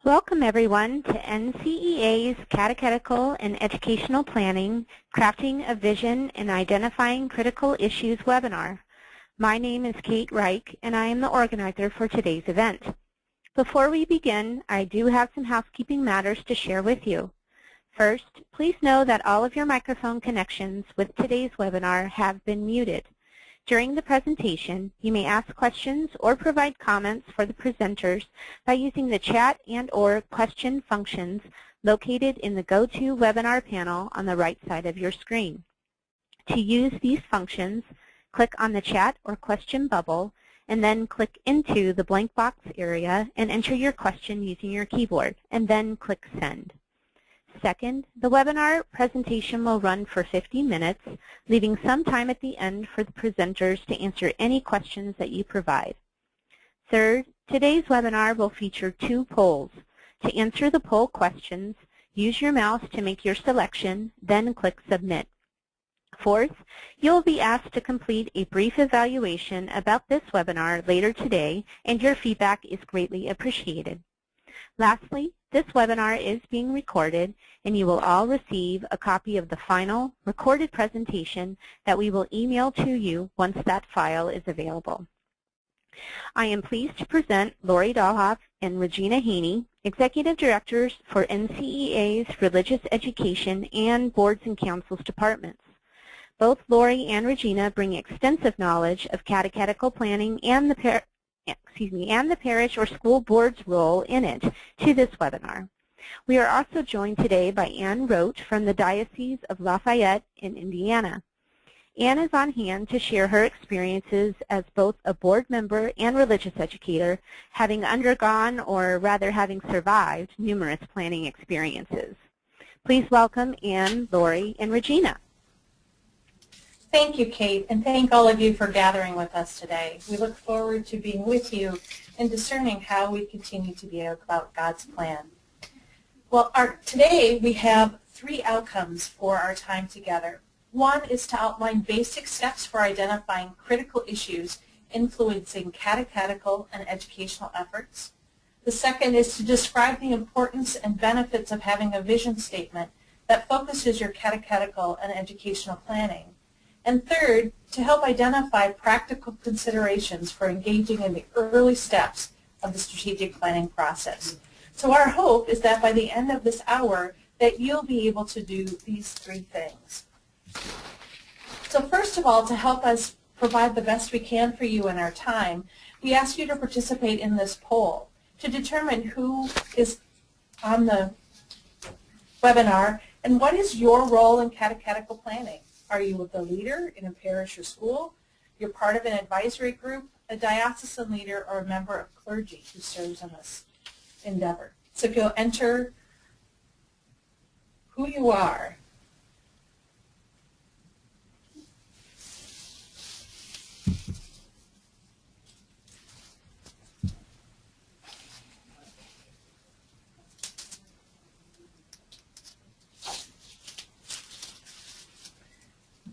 Welcome everyone to NCEA's Catechetical and Educational Planning, Crafting a Vision and Identifying Critical Issues webinar. My name is Kate Reich and I am the organizer for today's event. Before we begin, I do have some housekeeping matters to share with you. First, please know that all of your microphone connections with today's webinar have been muted. During the presentation, you may ask questions or provide comments for the presenters by using the chat and/or question functions located in the GoToWebinar panel on the right side of your screen. To use these functions, click on the chat or question bubble and then click into the blank box area and enter your question using your keyboard, and then click Send. Second, the webinar presentation will run for 50 minutes, leaving some time at the end for the presenters to answer any questions that you provide. Third, today's webinar will feature 2 polls. To answer the poll questions, use your mouse to make your selection, then click Submit. Fourth, you'll be asked to complete a brief evaluation about this webinar later today, and your feedback is greatly appreciated. Lastly, this webinar is being recorded, and you will all receive a copy of the final recorded presentation that we will email to you once that file is available. I am pleased to present Lori Dahlhoff and Regina Haney, Executive Directors for NCEA's Religious Education and Boards and Councils Departments. Both Lori and Regina bring extensive knowledge of catechetical planning and the parish or school board's role in it to this webinar. We are also joined today by Ann Roach from the Diocese of Lafayette in Indiana. Ann is on hand to share her experiences as both a board member and religious educator, having undergone, or rather having survived, numerous planning experiences. Please welcome Ann, Lori, and Regina. Thank you, Kate, and thank all of you for gathering with us today. We look forward to being with you and discerning how we continue to be about God's plan. Well, today we have 3 outcomes for our time together. One is to outline basic steps for identifying critical issues influencing catechetical and educational efforts. The second is to describe the importance and benefits of having a vision statement that focuses your catechetical and educational planning. And third, to help identify practical considerations for engaging in the early steps of the strategic planning process. So our hope is that by the end of this hour that you'll be able to do these 3 things. So first of all, to help us provide the best we can for you in our time, we ask you to participate in this poll to determine who is on the webinar and what is your role in catechetical planning. Are you the leader in a parish or school? You're part of an advisory group, a diocesan leader, or a member of clergy who serves in this endeavor. So if you'll enter who you are.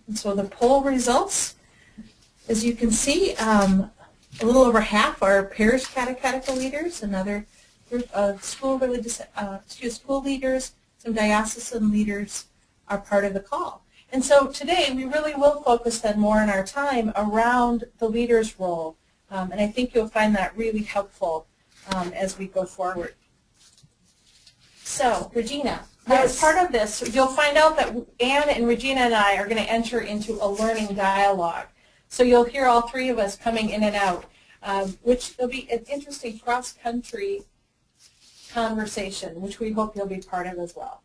And so the poll results, as you can see, a little over half are parish catechetical leaders, another group of school leaders, some diocesan leaders are part of the call. And so today we really will focus then more in our time around the leader's role, and I think you'll find that really helpful as we go forward. So, Regina. As part of this, you'll find out that Ann and Regina and I are going to enter into a learning dialogue. So you'll hear all 3 of us coming in and out, which will be an interesting cross-country conversation, which we hope you'll be part of as well.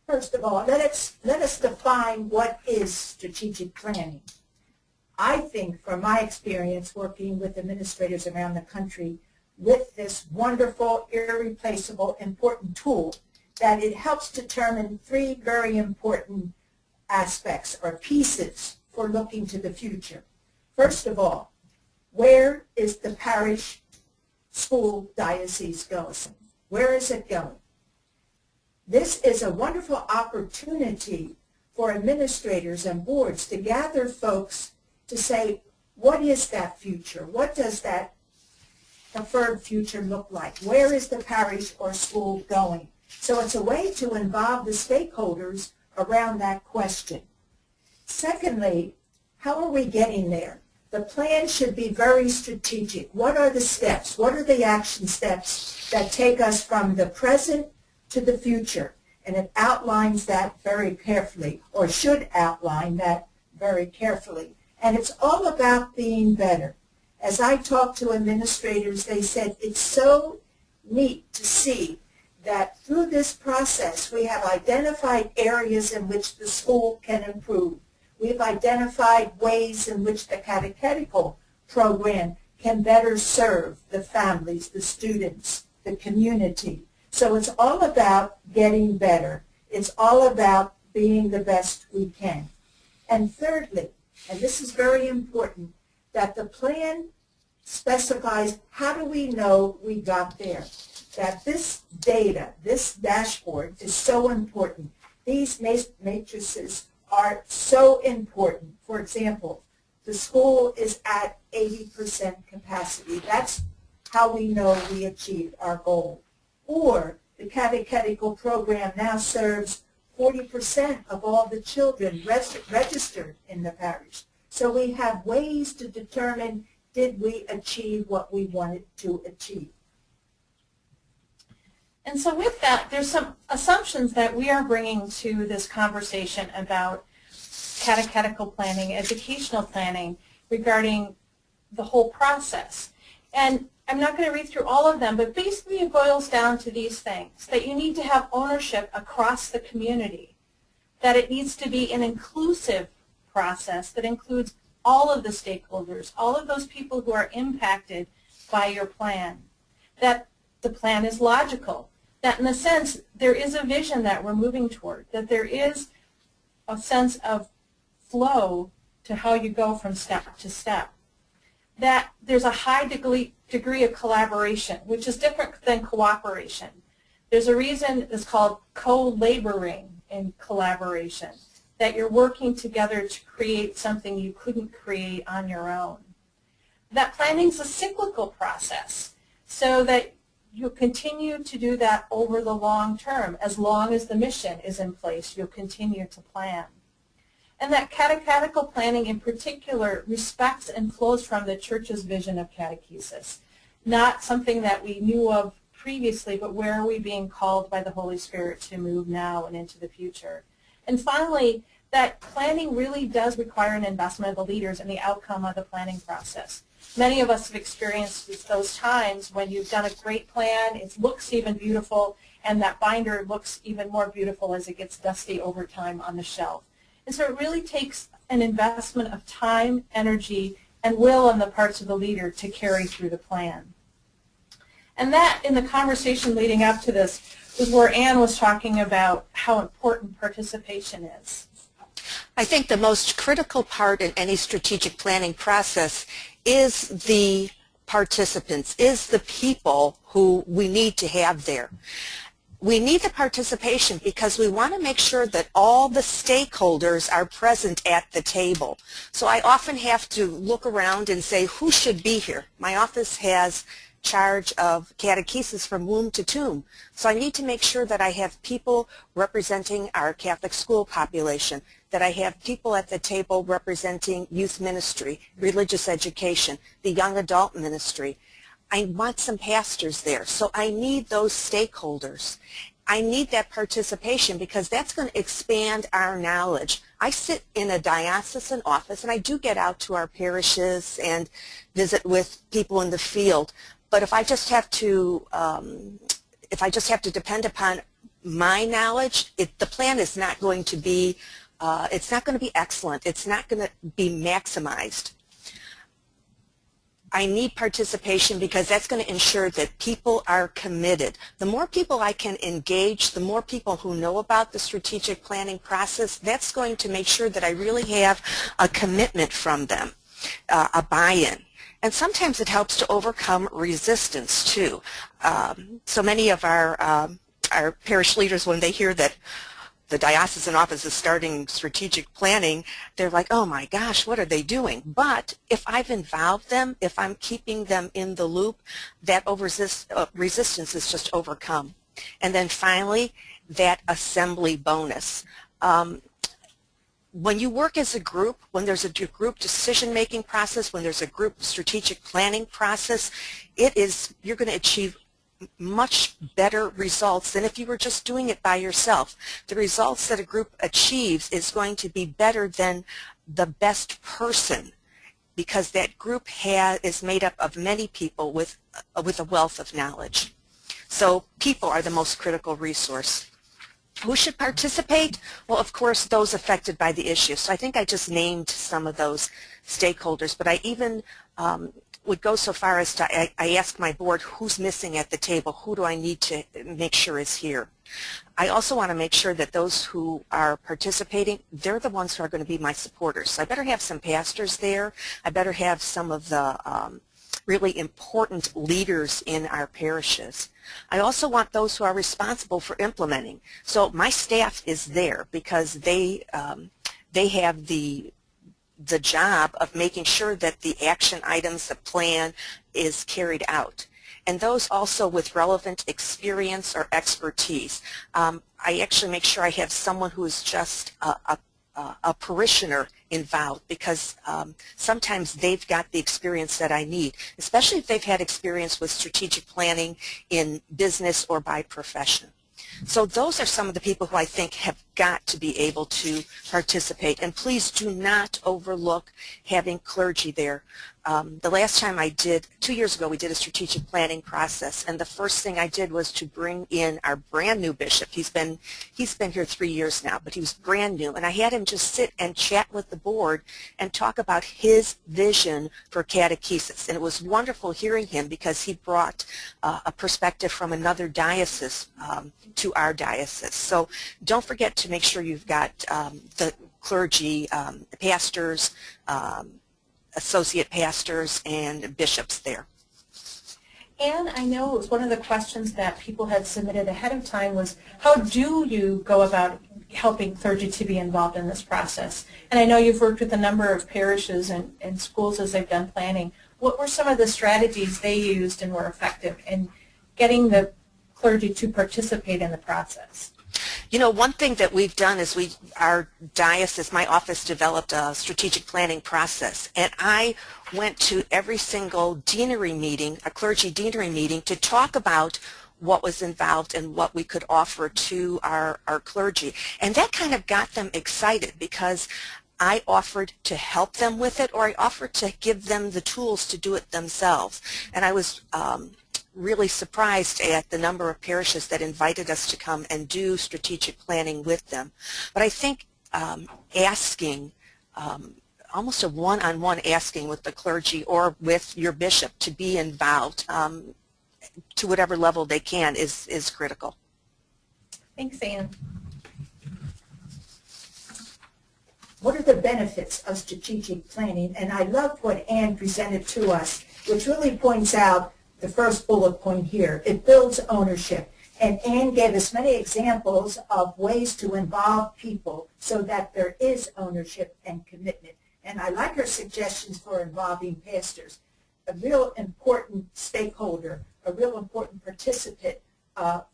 First of all, let us define what is strategic planning. I think from my experience working with administrators around the country with this wonderful, irreplaceable, important tool, that it helps determine 3 very important aspects or pieces for looking to the future. First of all, where is the parish, school, diocese going? Where is it going? This is a wonderful opportunity for administrators and boards to gather folks to say, what is that future? What does that preferred future look like? Where is the parish or school going? So it's a way to involve the stakeholders around that question. Secondly, how are we getting there? The plan should be very strategic. What are the steps? What are the action steps that take us from the present to the future? And it outlines that very carefully, or should outline that very carefully. And it's all about being better. As I talked to administrators, they said it's so neat to see that through this process we have identified areas in which the school can improve. We've identified ways in which the catechetical program can better serve the families, the students, the community. So it's all about getting better. It's all about being the best we can. And thirdly, and this is very important, that the plan specifies how do we know we got there. That this data, this dashboard is so important. These matrices are so important. For example, the school is at 80% capacity. That's how we know we achieved our goal. Or the catechetical program now serves 40% of all the children registered in the parish. So we have ways to determine, did we achieve what we wanted to achieve? And so with that, there's some assumptions that we are bringing to this conversation about catechetical planning, educational planning, regarding the whole process. And I'm not going to read through all of them, but basically it boils down to these things, that you need to have ownership across the community, that it needs to be an inclusive process that includes all of the stakeholders, all of those people who are impacted by your plan, that the plan is logical, that in a sense there is a vision that we're moving toward, that there is a sense of flow to how you go from step to step, that there's a high degree of collaboration, which is different than cooperation. There's a reason it's called co-laboring in collaboration, that you're working together to create something you couldn't create on your own. That planning is a cyclical process, so that you'll continue to do that over the long term. As long as the mission is in place, you'll continue to plan. And that catechetical planning in particular respects and flows from the Church's vision of catechesis, not something that we knew of previously, but where are we being called by the Holy Spirit to move now and into the future. And finally, that planning really does require an investment of the leaders in the outcome of the planning process. Many of us have experienced those times when you've done a great plan, it looks even beautiful, and that binder looks even more beautiful as it gets dusty over time on the shelf. And so it really takes an investment of time, energy, and will on the parts of the leader to carry through the plan. And that, in the conversation leading up to this, was where Anne was talking about how important participation is. I think the most critical part in any strategic planning process is the participants, is the people who we need to have there. We need the participation because we want to make sure that all the stakeholders are present at the table. So I often have to look around and say, who should be here? My office has charge of catechesis from womb to tomb. So I need to make sure that I have people representing our Catholic school population, that I have people at the table representing youth ministry, religious education, the young adult ministry. I want some pastors there. So I need those stakeholders. I need that participation because that's going to expand our knowledge. I sit in a diocesan office and I do get out to our parishes and visit with people in the field. But if I just have to, depend upon my knowledge, the plan is not going to be, it's not going to be excellent. It's not going to be maximized. I need participation because that's going to ensure that people are committed. The more people I can engage, the more people who know about the strategic planning process, that's going to make sure that I really have a commitment from them, a buy-in. And sometimes it helps to overcome resistance too. So many of our parish leaders, when they hear that the diocesan office is starting strategic planning, they're like, oh my gosh, what are they doing? But if I've involved them, if I'm keeping them in the loop, that resistance is just overcome. And then finally, that assembly bonus. When you work as a group, when there's a group decision-making process, when there's a group strategic planning process, you're going to achieve much better results than if you were just doing it by yourself. The results that a group achieves is going to be better than the best person, because that group is made up of many people with a wealth of knowledge. So people are the most critical resource. Who should participate? Well, of course, those affected by the issue. So I think I just named some of those stakeholders, but I even would go so far as to I ask my board, who's missing at the table? Who do I need to make sure is here? I also want to make sure that those who are participating, they're the ones who are going to be my supporters. So I better have some pastors there. I better have some of the really important leaders in our parishes. I also want those who are responsible for implementing. So my staff is there because they have the job of making sure that the action items, the plan, is carried out. And those also with relevant experience or expertise. I actually make sure I have someone who is just a parishioner involved, because sometimes they've got the experience that I need, especially if they've had experience with strategic planning in business or by profession. So those are some of the people who I think have got to be able to participate. And please do not overlook having clergy there. The last time I did, 2 years ago, we did a strategic planning process, and the first thing I did was to bring in our brand new bishop. He's been here 3 years now, but he was brand new, and I had him just sit and chat with the board and talk about his vision for catechesis. And it was wonderful hearing him because he brought a perspective from another diocese to our diocese. So don't forget to make sure you've got the clergy, pastors, associate pastors, and bishops there. And I know it was one of the questions that people had submitted ahead of time was, how do you go about helping clergy to be involved in this process? And I know you've worked with a number of parishes and schools as they've done planning. What were some of the strategies they used and were effective in getting the clergy to participate in the process? You know, one thing that we've done is our diocese, my office, developed a strategic planning process, and I went to every single deanery meeting, a clergy deanery meeting, to talk about what was involved and what we could offer to our clergy. And that kind of got them excited, because I offered to help them with it, or I offered to give them the tools to do it themselves. And I was really surprised at the number of parishes that invited us to come and do strategic planning with them. But I think asking, almost a one-on-one asking with the clergy or with your bishop to be involved to whatever level they can is critical. Thanks, Anne. What are the benefits of strategic planning? And I love what Anne presented to us, which really points out the first bullet point here. It builds ownership. And Anne gave us many examples of ways to involve people so that there is ownership and commitment. And I like her suggestions for involving pastors, a real important stakeholder, a real important participant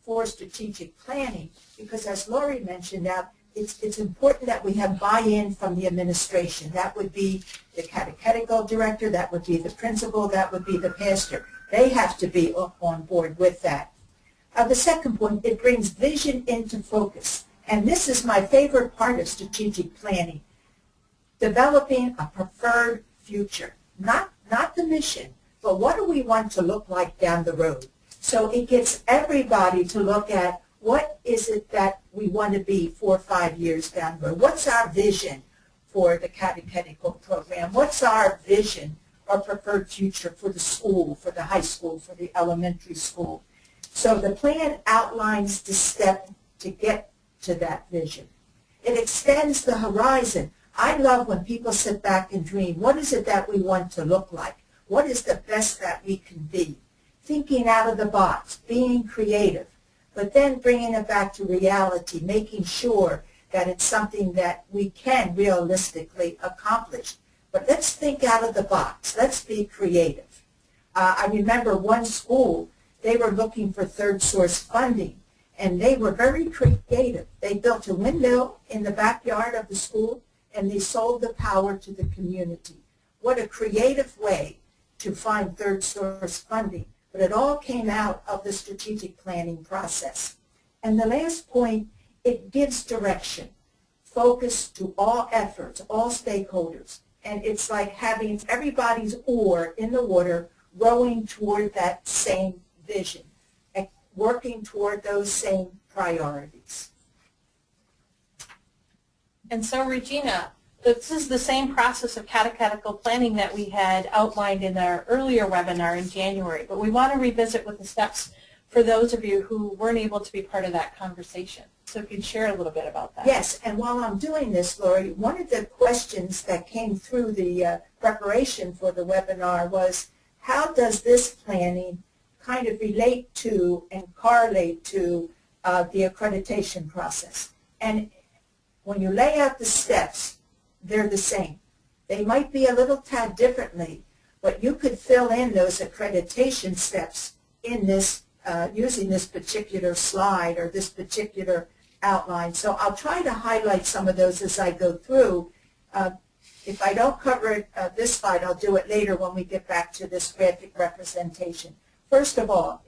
for strategic planning, because as Lori mentioned, it's important that we have buy-in from the administration. That would be the catechetical director, that would be the principal, that would be the pastor. They have to be on board with that. The second point, it brings vision into focus. And this is my favorite part of strategic planning. Developing a preferred future. Not the mission, but what do we want to look like down the road? So it gets everybody to look at what is it that we want to be 4 or 5 years down the road. What's our vision for the catechetical program? What's our vision or preferred future for the school, for the high school, for the elementary school? So the plan outlines the step to get to that vision. It extends the horizon. I love when people sit back and dream. What is it that we want to look like? What is the best that we can be? Thinking out of the box, being creative. but then bringing it back to reality, making sure that it's something that we can realistically accomplish. But let's think out of the box. Let's be creative. I remember one school, they were looking for third source funding, and they were very creative. They built a windmill in the backyard of the school, and they sold the power to the community. What a creative way to find third source funding. But it all came out of the strategic planning process. And the last point, it gives direction, focus to all efforts, all stakeholders. And it's like having everybody's oar in the water rowing toward that same vision, and working toward those same priorities. And so, Regina, this is the same process of catechetical planning that we had outlined in our earlier webinar in January, but we want to revisit with the steps for those of you who weren't able to be part of that conversation. So if you'd share a little bit about that. Yes, and while I'm doing this, Lori, one of the questions that came through the preparation for the webinar was, how does this planning kind of relate to and correlate to the accreditation process? And when you lay out the steps, they're the same. They might be a little tad differently, but you could fill in those accreditation steps in this, using this particular slide or this particular outline. So I'll try to highlight some of those as I go through. If I don't cover it this slide, I'll do it later when we get back to this graphic representation. First of all,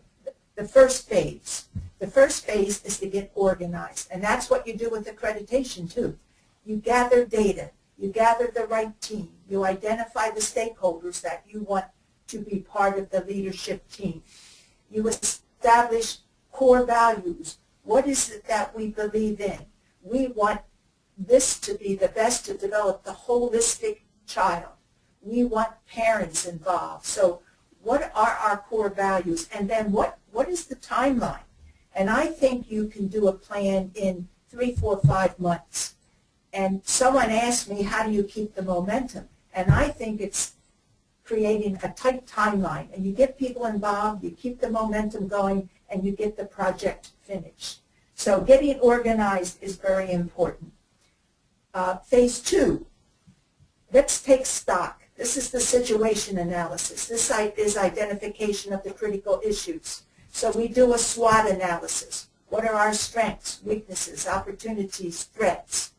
the first phase. The first phase is to get organized, and that's what you do with accreditation too. You gather data. You gather the right team. You identify the stakeholders that you want to be part of the leadership team. You establish core values. What is it that we believe in? We want this to be the best to develop the holistic child. We want parents involved. So what are our core values? And then what is the timeline? And I think you can do a plan in 3, 4, 5 months. And someone asked me, how do you keep the momentum? And I think it's creating a tight timeline. And you get people involved, you keep the momentum going, and you get the project finished. So getting organized is very important. Phase 2, let's take stock. This is the situation analysis. This is identification of the critical issues. So we do a SWOT analysis. What are our strengths, weaknesses, opportunities, threats?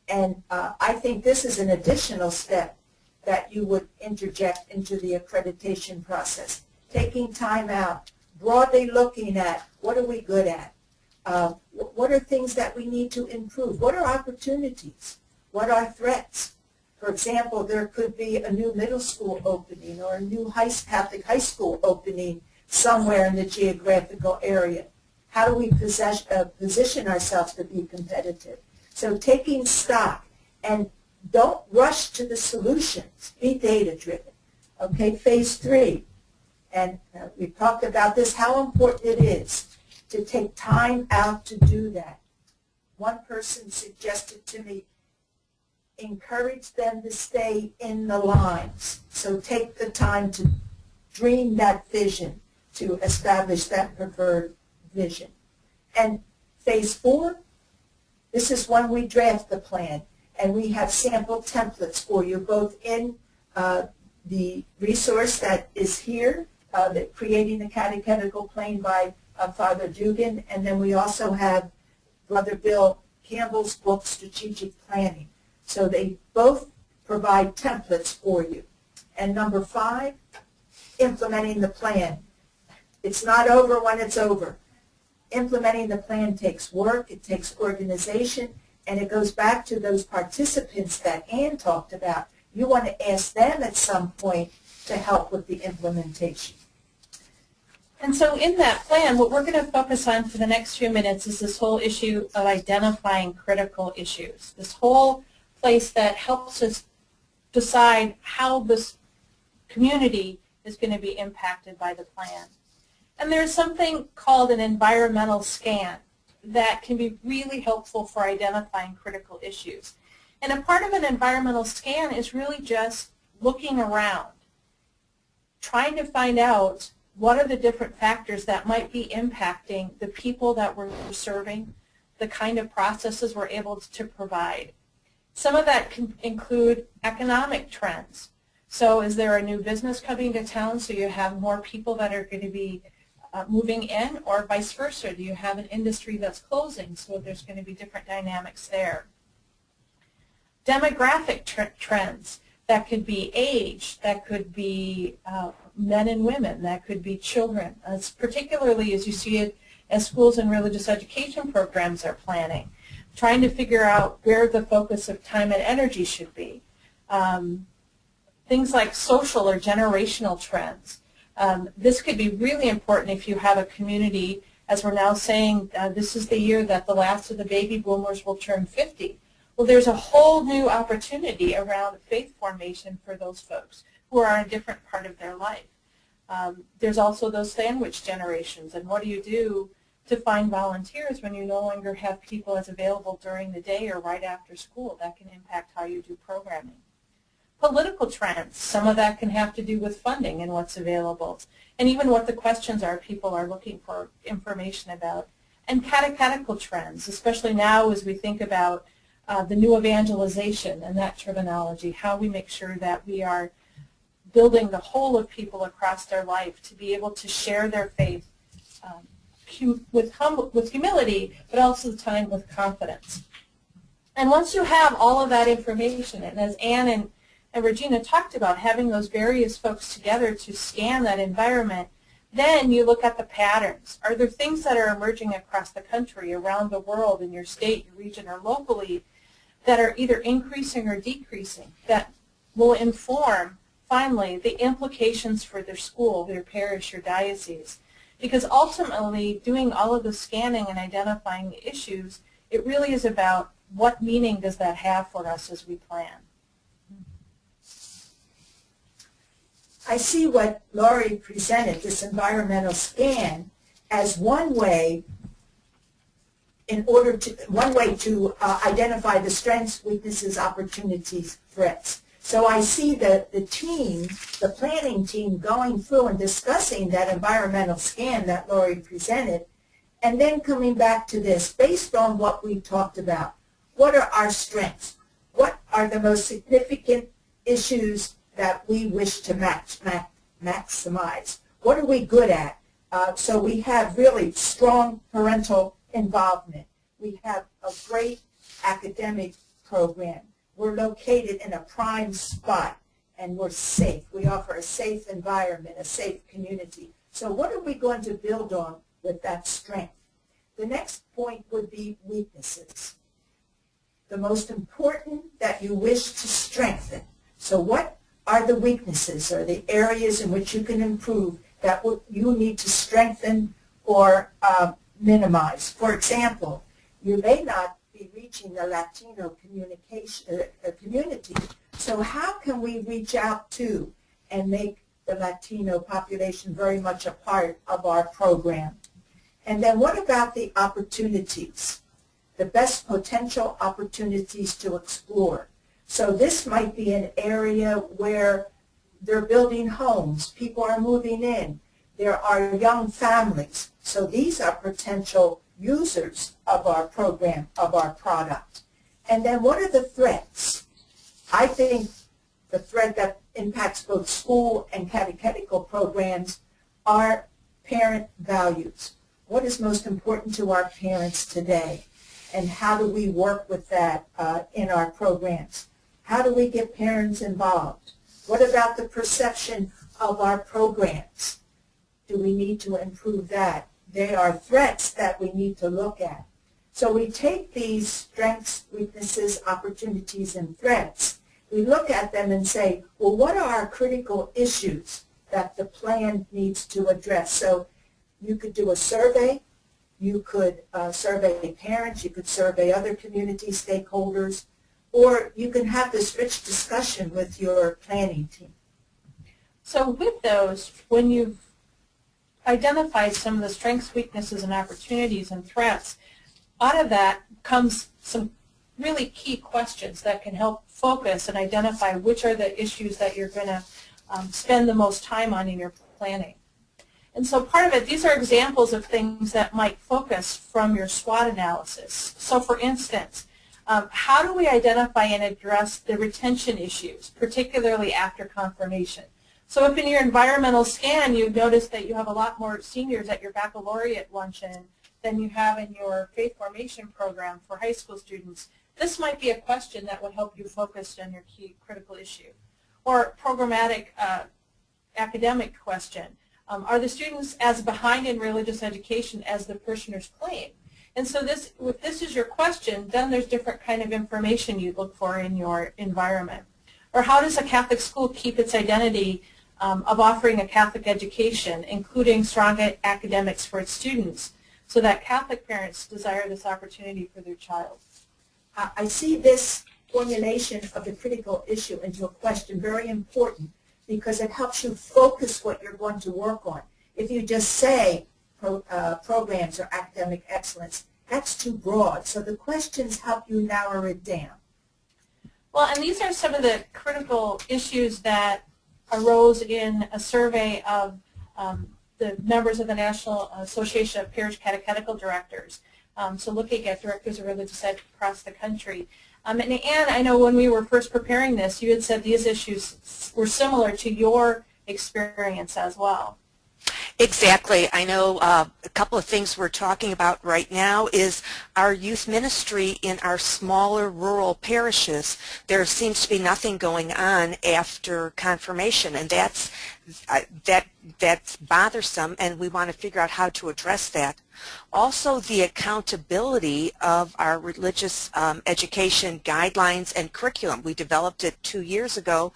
And I think this is an additional step that you would interject into the accreditation process. Taking time out, broadly looking at what are we good at? What are things that we need to improve? What are opportunities? What are threats? For example, there could be a new middle school opening or a new Catholic high school opening somewhere in the geographical area. How do we position ourselves to be competitive? So taking stock, and don't rush to the solutions. Be data-driven. Okay, phase 3, and we've talked about this, how important it is to take time out to do that. One person suggested to me, encourage them to stay in the lines. So take the time to dream that vision, to establish that preferred vision. And phase 4, this is when we draft the plan, and we have sample templates for you, both in the resource that is here, Creating the Catechetical Plan by Father Dugan, and then we also have Brother Bill Campbell's book, Strategic Planning. So they both provide templates for you. And number 5, implementing the plan. It's not over when it's over. Implementing the plan takes work, it takes organization, and it goes back to those participants that Ann talked about. You want to ask them at some point to help with the implementation. And so in that plan, what we're going to focus on for the next few minutes is this whole issue of identifying critical issues, this whole place that helps us decide how this community is going to be impacted by the plan. And there's something called an environmental scan that can be really helpful for identifying critical issues. And a part of an environmental scan is really just looking around, trying to find out what are the different factors that might be impacting the people that we're serving, the kind of processes we're able to provide. Some of that can include economic trends. So is there a new business coming to town, so you have more people that are going to be moving in, or vice versa? Do you have an industry that's closing, so there's going to be different dynamics there? Demographic trends. That could be age, that could be men and women, that could be children, particularly as you see it as schools and religious education programs are planning, trying to figure out where the focus of time and energy should be. Things like social or generational trends. This could be really important if you have a community, as we're now saying, this is the year that the last of the baby boomers will turn 50. Well, there's a whole new opportunity around faith formation for those folks who are in a different part of their life. There's also those sandwich generations, and what do you do to find volunteers when you no longer have people as available during the day or right after school? That can impact how you do programming. Political trends, some of that can have to do with funding and what's available, and even what the questions are people are looking for information about. And catechetical trends, especially now as we think about the new evangelization and that terminology, how we make sure that we are building the whole of people across their life to be able to share their faith with humility, but also the time with confidence. And once you have all of that information, and as Ann and Regina talked about, having those various folks together to scan that environment, then you look at the patterns. Are there things that are emerging across the country, around the world, in your state, your region, or locally that are either increasing or decreasing that will inform, finally, the implications for their school, their parish, your diocese? Because ultimately, doing all of the scanning and identifying the issues, it really is about what meaning does that have for us as we plan. I see what Laurie presented, this environmental scan, as one way to identify the strengths, weaknesses, opportunities, threats. So I see the team, the planning team, going through and discussing that environmental scan that Laurie presented, and then coming back to this based on what we talked about. What are our strengths? What are the most significant issues that we wish to maximize? What are we good at? So we have really strong parental involvement. We have a great academic program. We're located in a prime spot, and we're safe. We offer a safe environment, a safe community. So what are we going to build on with that strength? The next point would be weaknesses. The most important that you wish to strengthen. So what are the weaknesses or the areas in which you can improve that you need to strengthen or minimize? For example, you may not be reaching the Latino community, so how can we reach out to and make the Latino population very much a part of our program? And then what about the opportunities, the best potential opportunities to explore? So this might be an area where they're building homes, people are moving in, there are young families. So these are potential users of our program, of our product. And then what are the threats? I think the threat that impacts both school and catechetical programs are parent values. What is most important to our parents today? And how do we work with that in our programs? How do we get parents involved? What about the perception of our programs? Do we need to improve that? They are threats that we need to look at. So we take these strengths, weaknesses, opportunities, and threats. We look at them and say, well, what are our critical issues that the plan needs to address? So you could do a survey. You could survey parents. You could survey other community stakeholders. Or you can have this rich discussion with your planning team. So with those, when you've identified some of the strengths, weaknesses, and opportunities and threats, out of that comes some really key questions that can help focus and identify which are the issues that you're going to spend the most time on in your planning. And so part of it, these are examples of things that might focus from your SWOT analysis. So for instance, how do we identify and address the retention issues, particularly after confirmation? So if in your environmental scan you notice that you have a lot more seniors at your baccalaureate luncheon than you have in your faith formation program for high school students, this might be a question that would help you focus on your key critical issue. Or programmatic academic question. Are the students as behind in religious education as the parishioners claim? And so if this is your question, then there's different kind of information you look for in your environment. Or how does a Catholic school keep its identity of offering a Catholic education, including strong academics for its students, so that Catholic parents desire this opportunity for their child? I see this formulation of the critical issue into a question very important, because it helps you focus what you're going to work on. If you just say programs or academic excellence, that's too broad. So the questions help you narrow it down. Well, and these are some of the critical issues that arose in a survey of the members of the National Association of Parish Catechetical Directors. So looking at directors of religious ed across the country. And Anne, I know when we were first preparing this, you had said these issues were similar to your experience as well. Exactly. I know a couple of things we're talking about right now is our youth ministry in our smaller rural parishes. There seems to be nothing going on after confirmation, and that's bothersome, and we want to figure out how to address that. Also, the accountability of our religious education guidelines and curriculum. We developed it 2 years ago.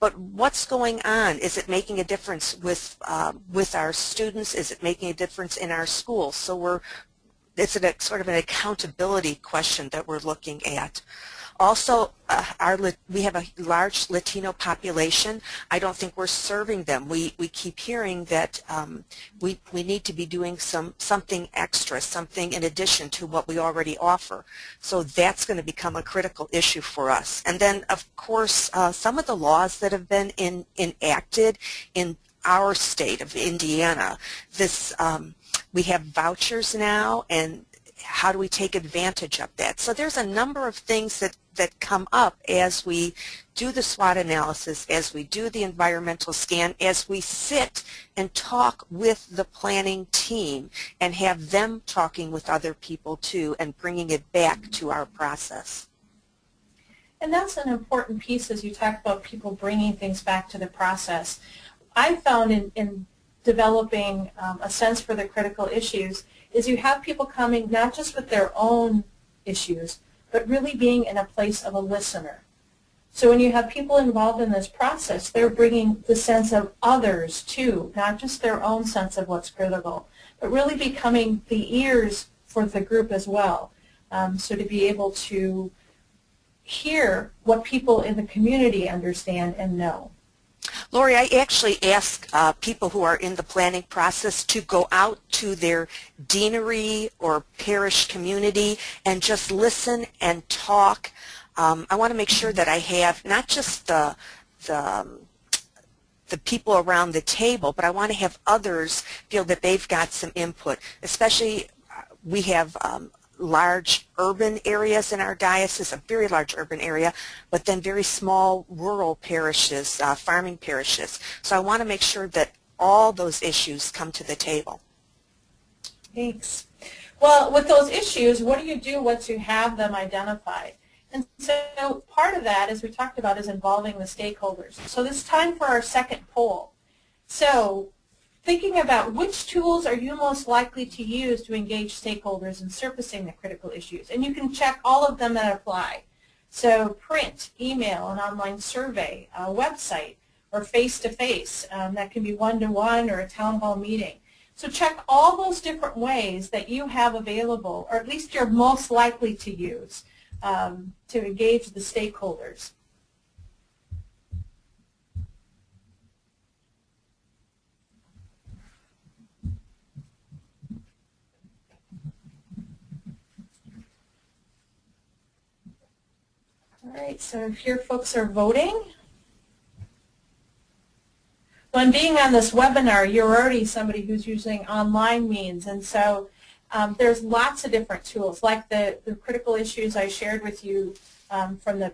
But what's going on? Is it making a difference with our students? Is it making a difference in our schools? So it's sort of an accountability question that we're looking at. Also, we have a large Latino population. I don't think we're serving them. We keep hearing that we need to be doing something extra, something in addition to what we already offer. So that's going to become a critical issue for us. And then, of course, some of the laws that have been enacted in our state of Indiana. We have vouchers now, and how do we take advantage of that? So there's a number of things that come up as we do the SWOT analysis, as we do the environmental scan, as we sit and talk with the planning team and have them talking with other people too and bringing it back to our process. And that's an important piece as you talk about people bringing things back to the process. I found in developing a sense for the critical issues is you have people coming not just with their own issues, but really being in a place of a listener. So when you have people involved in this process, they're bringing the sense of others too, not just their own sense of what's critical, but really becoming the ears for the group as well. So to be able to hear what people in the community understand and know. Lori, I actually ask people who are in the planning process to go out to their deanery or parish community and just listen and talk. I want to make sure that I have not just the people around the table, but I want to have others feel that they've got some input. Especially, we have large urban areas in our diocese, a very large urban area, but then very small rural parishes, farming parishes. So I want to make sure that all those issues come to the table. Thanks. Well, with those issues, what do you do once you have them identified? And so part of that, as we talked about, is involving the stakeholders. So this is time for our second poll. So thinking about which tools are you most likely to use to engage stakeholders in surfacing the critical issues. And you can check all of them that apply. So print, email, an online survey, a website, or face-to-face. That can be one-to-one or a town hall meeting. So check all those different ways that you have available, or at least you're most likely to use to engage the stakeholders. All right, so here folks are voting. When being on this webinar, you're already somebody who's using online means, and so there's lots of different tools, like the critical issues I shared with you from the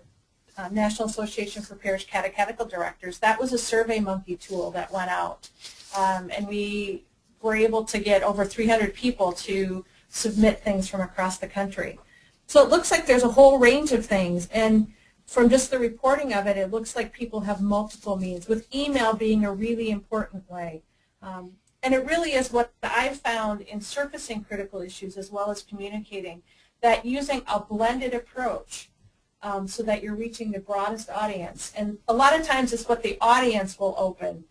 National Association for Parish Catechetical Directors. That was a SurveyMonkey tool that went out, and we were able to get over 300 people to submit things from across the country. So it looks like there's a whole range of things, and from just the reporting of it, it looks like people have multiple means, with email being a really important way. And it really is what I've found in surfacing critical issues as well as communicating, that using a blended approach so that you're reaching the broadest audience. And a lot of times it's what the audience will open,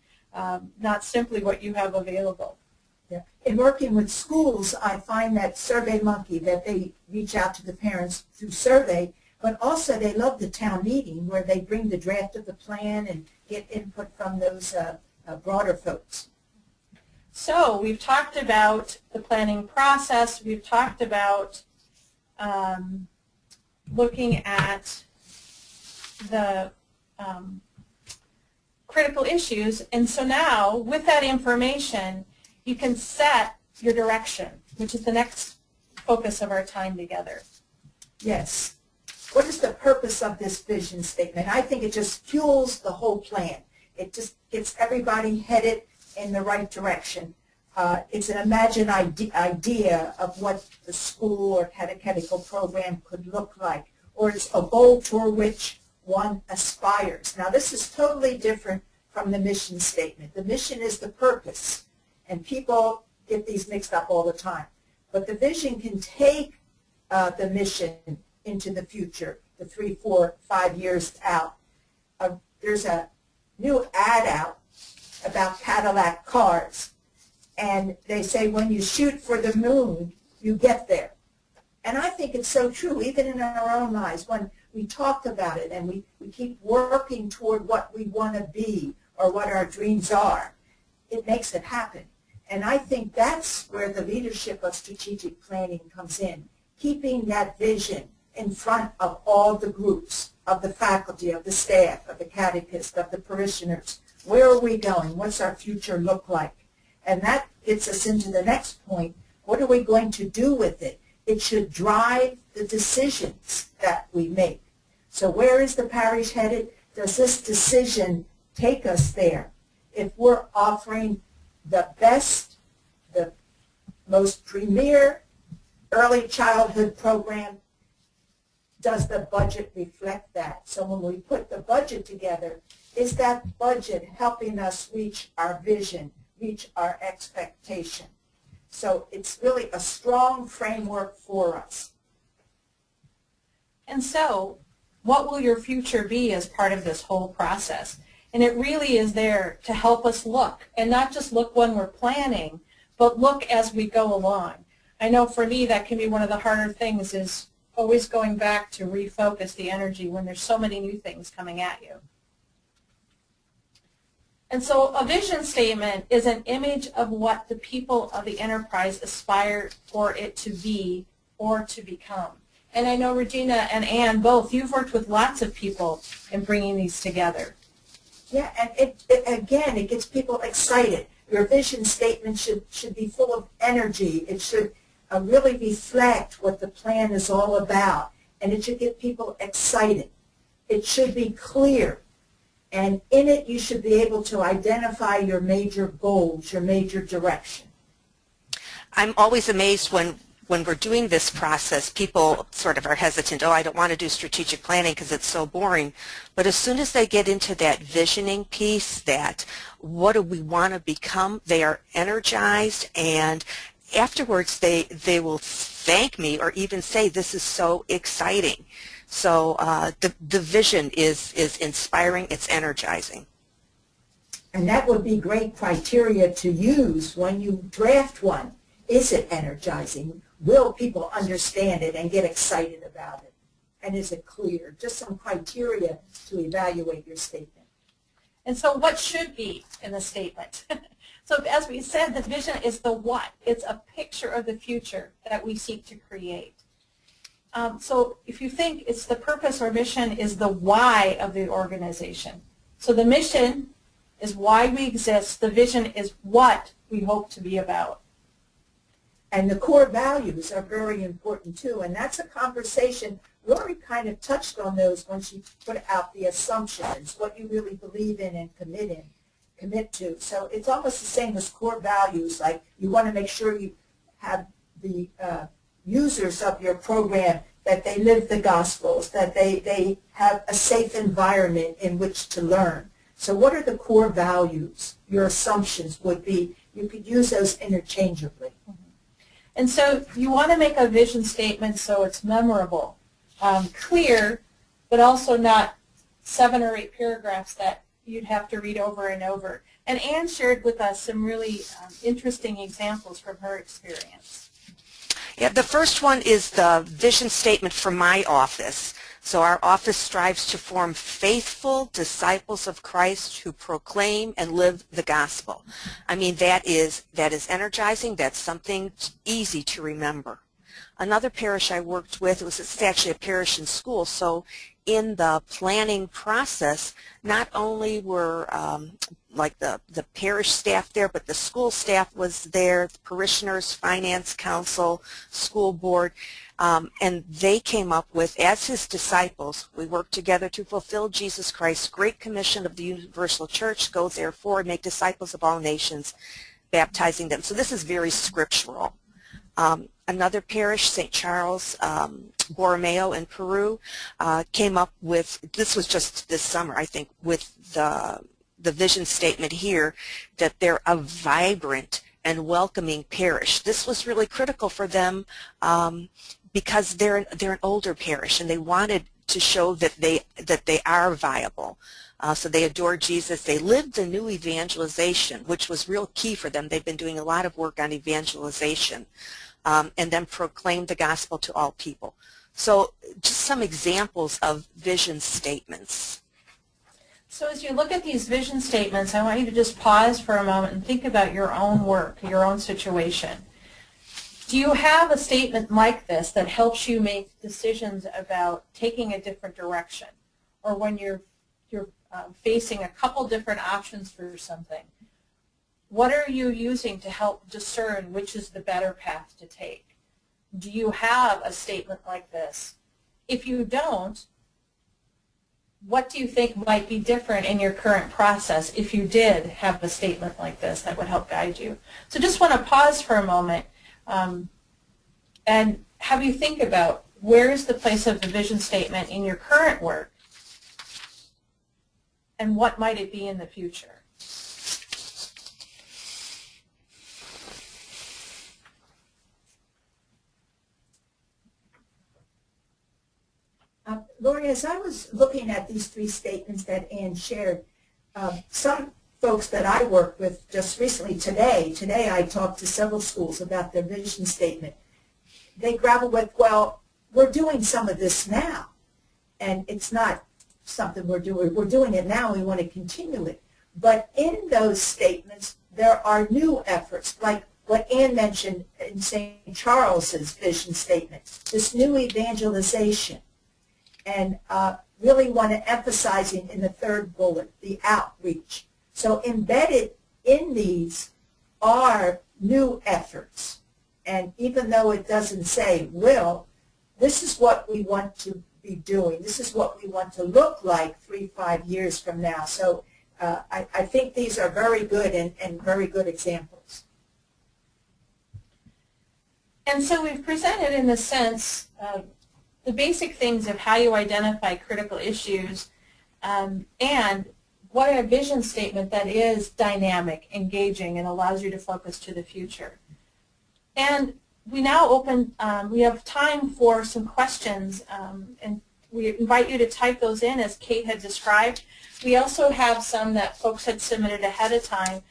not simply what you have available. Yeah. In working with schools, I find that SurveyMonkey, that they reach out to the parents through survey, but also they love the town meeting where they bring the draft of the plan and get input from those broader folks. So we've talked about the planning process. We've talked about looking at the critical issues. And so now, with that information, you can set your direction, which is the next focus of our time together. Yes. What is the purpose of this vision statement? I think it just fuels the whole plan. It just gets everybody headed in the right direction. It's an imagined idea of what the school or catechetical program could look like, or it's a goal toward which one aspires. Now, this is totally different from the mission statement. The mission is the purpose, and people get these mixed up all the time. But the vision can take the mission into the future, the 3, 4, 5 years out. There's a new ad out about Cadillac cars, and they say when you shoot for the moon, you get there. And I think it's so true, even in our own lives, when we talk about it and we keep working toward what we want to be or what our dreams are, it makes it happen. And I think that's where the leadership of strategic planning comes in, keeping that vision in front of all the groups, of the faculty, of the staff, of the catechist, of the parishioners. Where are we going? What's our future look like? And that gets us into the next point. What are we going to do with it? It should drive the decisions that we make. So where is the parish headed? Does this decision take us there? If we're offering the best, the most premier early childhood program, does the budget reflect that? So when we put the budget together, is that budget helping us reach our vision, reach our expectation? So it's really a strong framework for us. And so, what will your future be as part of this whole process? And it really is there to help us look, and not just look when we're planning, but look as we go along. I know for me that can be one of the harder things, is always going back to refocus the energy when there's so many new things coming at you. And so a vision statement is an image of what the people of the enterprise aspire for it to be or to become. And I know Regina and Ann both, you've worked with lots of people in bringing these together. Yeah, and again, it gets people excited. Your vision statement should be full of energy. It should really reflect what the plan is all about, and it should get people excited. It should be clear, and in it you should be able to identify your major goals, your major direction. I'm always amazed when we're doing this process, people sort of are hesitant, oh, I don't want to do strategic planning because it's so boring. But as soon as they get into that visioning piece, that what do we want to become, they are energized, and afterwards they will thank me or even say, this is so exciting. So the vision is inspiring, it's energizing. And that would be great criteria to use when you draft one. Is it energizing? Will people understand it and get excited about it? And is it clear? Just some criteria to evaluate your statement. And so what should be in the statement? So as we said, the vision is the what. It's a picture of the future that we seek to create. So if you think it's the purpose or mission is the why of the organization. So the mission is why we exist. The vision is what we hope to be about. And the core values are very important too, and that's a conversation. Lori kind of touched on those when she put out the assumptions, what you really believe in and commit to. So it's almost the same as core values, like you want to make sure you have the users of your program, that they live the Gospels, that they have a safe environment in which to learn. So what are the core values? Your assumptions would be, you could use those interchangeably. And so you want to make a vision statement so it's memorable, clear, but also not 7 or 8 paragraphs that you'd have to read over and over. And Anne shared with us some really interesting examples from her experience. Yeah, the first one is the vision statement for my office. So our office strives to form faithful disciples of Christ who proclaim and live the gospel. I mean, that is energizing. That's something easy to remember. Another parish I worked with, it's actually a parish in school, so in the planning process, not only were like the parish staff there, but the school staff was there, the parishioners, finance council, school board, and they came up with, as his disciples, we work together to fulfill Jesus Christ's great commission of the universal church, go therefore and make disciples of all nations, baptizing them. So this is very scriptural. Another parish, St. Charles Borromeo in Peru, came up with, this was just this summer, I think, with the vision statement here, that they're a vibrant and welcoming parish. This was really critical for them because they're an older parish, and they wanted to show that they are viable. So they adore Jesus. They lived the new evangelization, which was real key for them. They've been doing a lot of work on evangelization, and then proclaimed the gospel to all people. So just some examples of vision statements. So as you look at these vision statements, I want you to just pause for a moment and think about your own work, your own situation. Do you have a statement like this that helps you make decisions about taking a different direction? Or when you're facing a couple different options for something, what are you using to help discern which is the better path to take? Do you have a statement like this? If you don't, what do you think might be different in your current process if you did have a statement like this that would help guide you? So just want to pause for a moment and have you think about, where is the place of the vision statement in your current work, and what might it be in the future? Lori, as I was looking at these 3 statements that Anne shared, some folks that I worked with just recently, today I talked to several schools about their vision statement. They grapple with, well, we're doing some of this now, and it's not something we're doing it now, we want to continue it. But in those statements, there are new efforts, like what Anne mentioned in St. Charles's vision statement, this new evangelization. And really want to emphasize in the 3rd bullet, the outreach. So embedded in these are new efforts. And even though it doesn't say will, this is what we want to be doing. This is what we want to look like 3-5 years from now. So I think these are very good and very good examples. And so we've presented, in a sense, the basic things of how you identify critical issues and what a vision statement that is dynamic, engaging, and allows you to focus to the future. And we now we have time for some questions, and we invite you to type those in as Kate had described. We also have some that folks had submitted ahead of time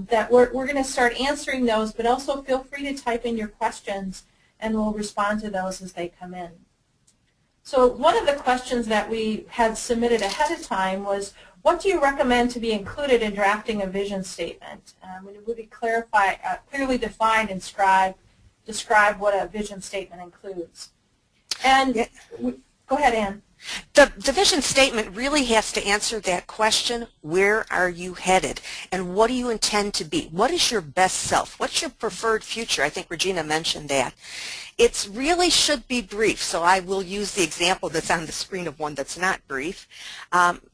that we're going to start answering those, but also feel free to type in your questions and we'll respond to those as they come in. So one of the questions that we had submitted ahead of time was, what do you recommend to be included in drafting a vision statement? Would it clarify, clearly define and describe what a vision statement includes? And go ahead, Anne. The vision statement really has to answer that question, where are you headed and what do you intend to be? What is your best self? What's your preferred future? I think Regina mentioned that. It really should be brief, so I will use the example that's on the screen of one that's not brief.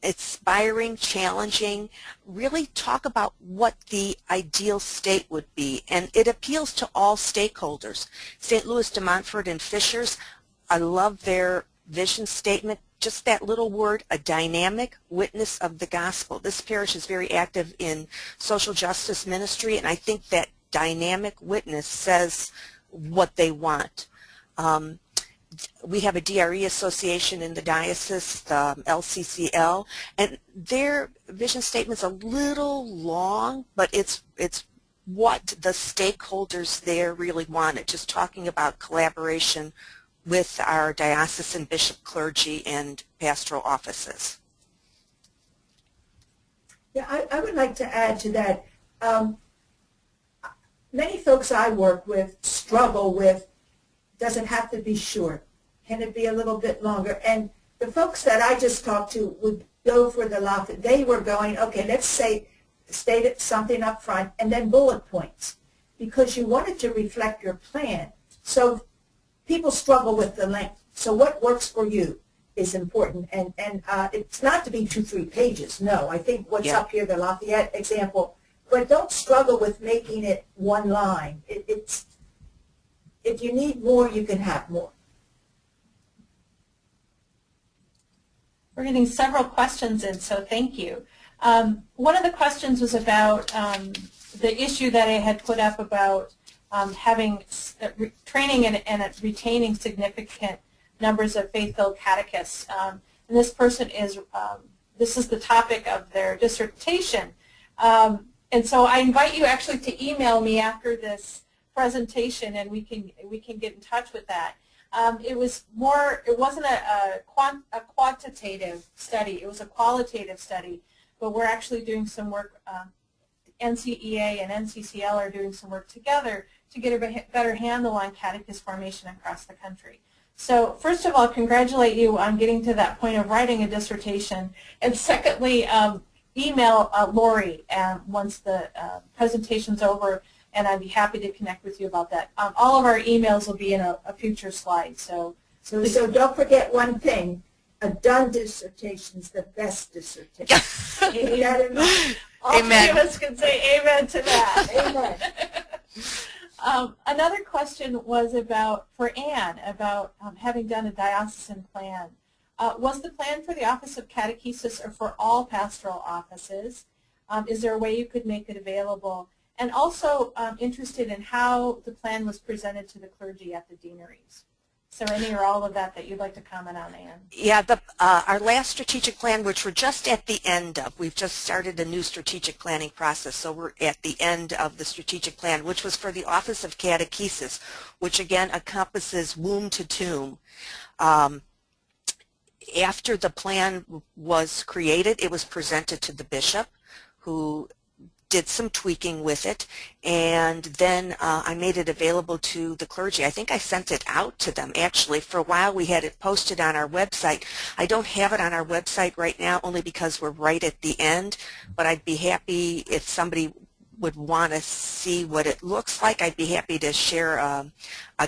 Inspiring, challenging, really talk about what the ideal state would be, and it appeals to all stakeholders. St. Louis de Montfort and Fishers, I love their vision statement, just that little word, a dynamic witness of the gospel. This parish is very active in social justice ministry, and I think that dynamic witness says what they want. We have a DRE association in the diocese, the LCCL, and their vision statement's a little long, but it's what the stakeholders there really wanted, just talking about collaboration with our diocesan bishop, clergy, and pastoral offices. Yeah, I would like to add to that. Many folks I work with struggle with, does it have to be short? Can it be a little bit longer? And the folks that I just talked to would go for the Lafayette. They were going, okay, let's say, state something up front and then bullet points, because you wanted to reflect your plan. So people struggle with the length. So what works for you is important. And it's not to be 2-3 pages. No, I think what's up here, the Lafayette example, but don't struggle with making it one line. It's if you need more, you can have more. We're getting several questions in, so thank you. One of the questions was about the issue that I had put up about having training and retaining significant numbers of faith-filled catechists. And this person is, this is the topic of their dissertation. And so I invite you actually to email me after this presentation, and we can get in touch with that. It wasn't a quantitative study, it was a qualitative study, but we're actually doing some work, NCEA and NCCL are doing some work together to get a better handle on catechist formation across the country. So first of all, congratulate you on getting to that point of writing a dissertation, and secondly, email Lori once the presentation's over, and I'd be happy to connect with you about that. All of our emails will be in a future slide. So don't forget one thing. A done dissertation is the best dissertation. Keep that in mind. All three of us can say amen to that. Amen. Another question was for Anne, about having done a diocesan plan. Was the plan for the Office of Catechesis or for all pastoral offices? Is there a way you could make it available? And also interested in how the plan was presented to the clergy at the deaneries. So any or all of that you'd like to comment on, Anne? Yeah, our last strategic plan, which we're just at the end of, we've just started a new strategic planning process, so we're at the end of the strategic plan, which was for the Office of Catechesis, which again encompasses womb to tomb. After the plan was created, it was presented to the bishop, who did some tweaking with it, and then I made it available to the clergy. I think I sent it out to them, actually. For a while we had it posted on our website. I don't have it on our website right now, only because we're right at the end, but I'd be happy if somebody would want to see what it looks like. I'd be happy to share a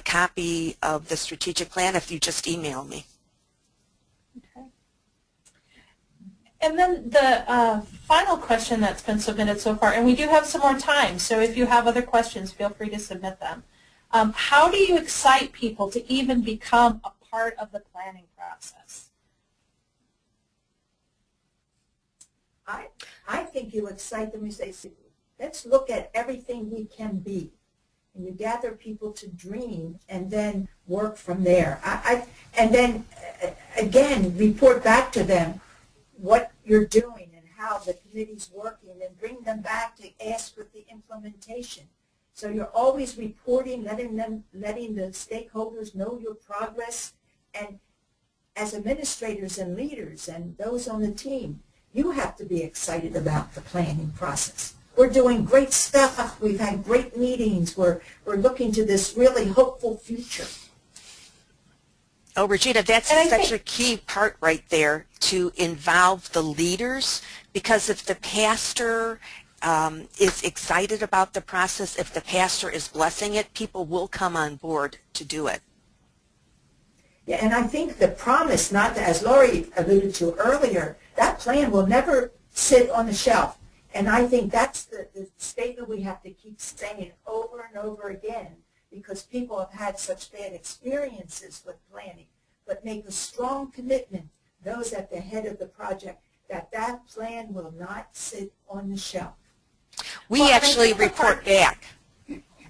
copy of the strategic plan if you just email me. Okay. And then the final question that's been submitted so far, and we do have some more time, so if you have other questions, feel free to submit them. How do you excite people to even become a part of the planning process? I think you excite them. You say, let's look at everything we can be. And you gather people to dream and then work from there. And then, again, report back to them what you're doing and how the committee's working, and bring them back to ask for the implementation. So you're always reporting, letting the stakeholders know your progress. And as administrators and leaders and those on the team, you have to be excited about the planning process. We're doing great stuff. We've had great meetings. We're looking to this really hopeful future. Oh, Regina, that's And I such think, a key part right there, to involve the leaders, because if the pastor is excited about the process, if the pastor is blessing it, people will come on board to do it. Yeah, and I think the promise, not to, as Lori alluded to earlier, that plan will never sit on the shelf. And I think that's the statement we have to keep saying over and over again, because people have had such bad experiences with planning. But make a strong commitment, those at the head of the project, that that plan will not sit on the shelf. We actually report back.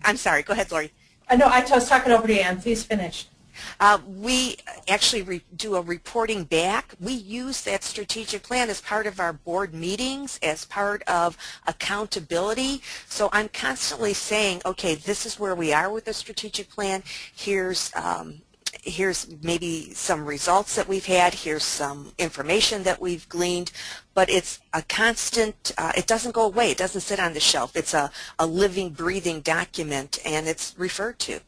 I'm sorry, go ahead, Lori. No, I was talking over to you, Ann. Please finish. We actually do a reporting back. We use that strategic plan as part of our board meetings, as part of accountability. So I'm constantly saying, okay, this is where we are with the strategic plan. Here's maybe some results that we've had. Here's some information that we've gleaned. But it's a constant, it doesn't go away. It doesn't sit on the shelf. It's a living, breathing document, and it's referred to.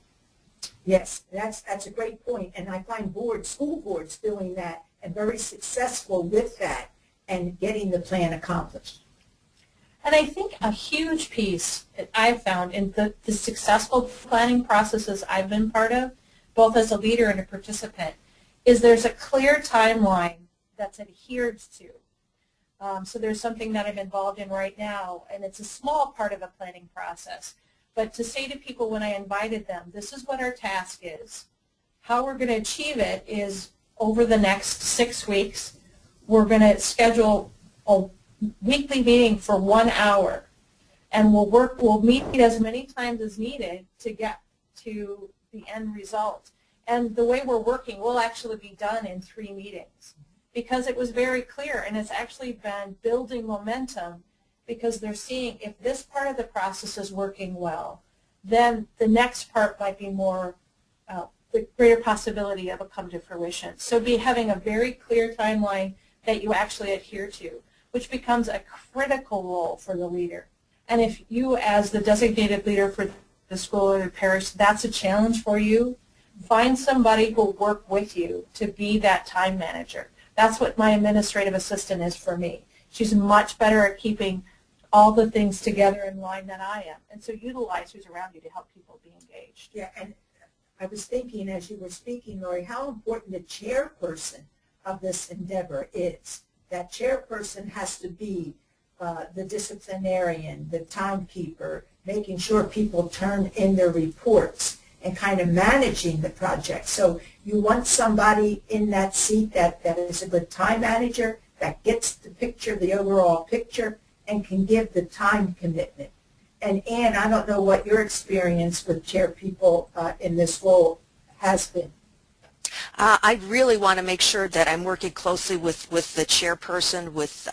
Yes, that's a great point, and I find school boards doing that and very successful with that and getting the plan accomplished. And I think a huge piece that I've found in the successful planning processes I've been part of, both as a leader and a participant, is there's a clear timeline that's adhered to. So there's something that I'm involved in right now, and it's a small part of a planning process. But to say to people when I invited them, this is what our task is. How we're going to achieve it is over the next 6 weeks, we're going to schedule a weekly meeting for 1 hour. And we'll meet as many times as needed to get to the end result. And the way we're working will actually be done in 3 meetings, because it was very clear, and it's actually been building momentum, because they're seeing if this part of the process is working well, then the next part might be more, the greater possibility of it come to fruition. So having a very clear timeline that you actually adhere to, which becomes a critical role for the leader. And if you, as the designated leader for the school or the parish, that's a challenge for you, find somebody who will work with you to be that time manager. That's what my administrative assistant is for me. She's much better at keeping all the things together in line than I am. And so utilize who's around you to help people be engaged. Yeah, and I was thinking as you were speaking, Lori, how important the chairperson of this endeavor is. That chairperson has to be the disciplinarian, the timekeeper, making sure people turn in their reports and kind of managing the project. So you want somebody in that seat that is a good time manager, that gets the picture, the overall picture, and can give the time commitment. And Ann, I don't know what your experience with chair people in this role has been. I really want to make sure that I'm working closely with the chairperson, with